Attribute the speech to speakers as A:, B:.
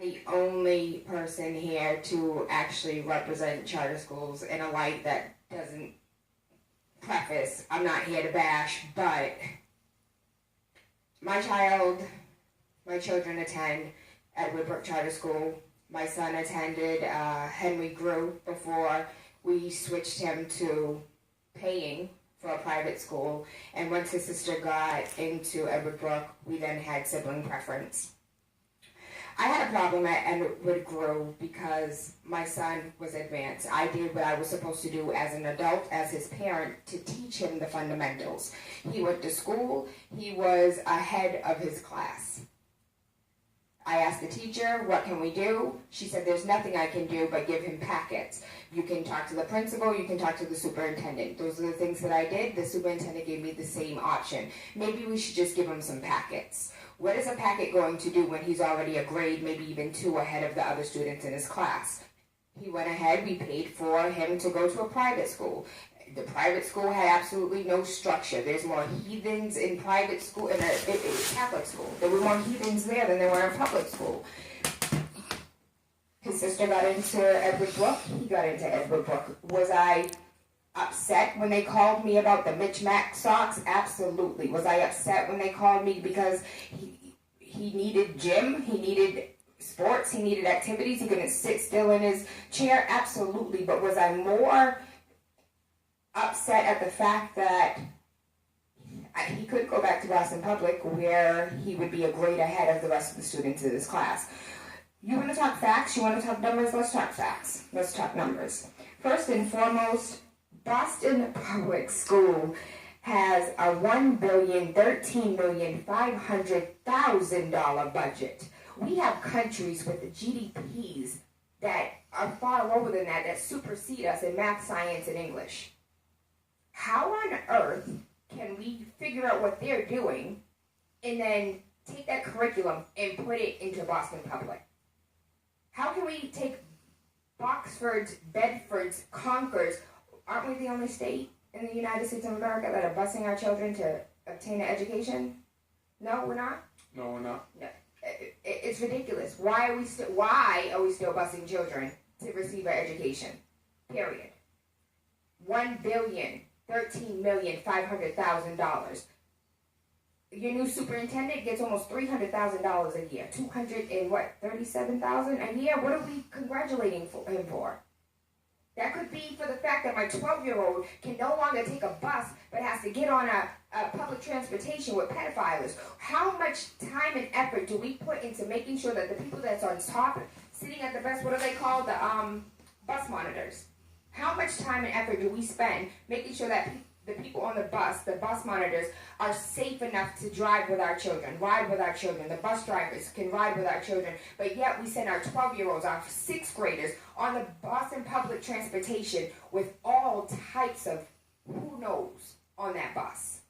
A: the only person here to actually represent charter schools in a light that doesn't preface, I'm not here to bash, but my children attend Edward Brook Charter School. My son attended Henry Grew before we switched him to paying for a private school. And once his sister got into Edward Brook, we then had sibling preference. I had a problem at Edward Grew because my son was advanced. I did what I was supposed to do as an adult, as his parent, to teach him the fundamentals. He went to school. He was ahead of his class. I asked the teacher, what can we do? She said, there's nothing I can do but give him packets. You can talk to the principal, you can talk to the superintendent. Those are the things that I did. The superintendent gave me the same option. Maybe we should just give him some packets. What is a packet going to do when he's already a grade, maybe even 2 ahead of the other students in his class? He went ahead, we paid for him to go to a private school. The private school had absolutely no structure. There's more heathens in private school, in a Catholic school. There were more heathens there than there were in public school. His sister got into Edward Brook. He got into Edward Brook. Was I upset when they called me about the Mitch Mac socks? Absolutely. Was I upset when they called me because he needed gym? He needed sports? He needed activities? He couldn't sit still in his chair? Absolutely. But was I more upset at the fact that he couldn't go back to Boston Public where he would be a grade ahead of the rest of the students in his class? You want to talk facts? You want to talk numbers? Let's talk facts. Let's talk numbers. First and foremost, Boston Public School has a $1,013,500,000 budget. We have countries with GDPs that are far lower than that supersede us in math, science, and English. How on earth can we figure out what they're doing and then take that curriculum and put it into Boston Public? How can we take Boxfords, Bedfords, Concords? Aren't we the only state in the United States of America that are busing our children to obtain an education? No, we're not?
B: No, we're not.
A: No. It's ridiculous. Why are we still busing children to receive an education? Period. $1,013,500,000. Your new superintendent gets almost $300,000 a year. $237,000 a year. What are we congratulating him for? That could be for the fact that my 12-year-old can no longer take a bus but has to get on a public transportation with pedophiles. How much time and effort do we put into making sure that the people that's on top, sitting at the bus, what are they called? The bus monitors. How much time and effort do we spend making sure that the people on the bus monitors, are safe enough to drive with our children, ride with our children? The bus drivers can ride with our children, but yet we send our 12-year-olds, our 6th graders, on the Boston public transportation with all types of who knows on that bus.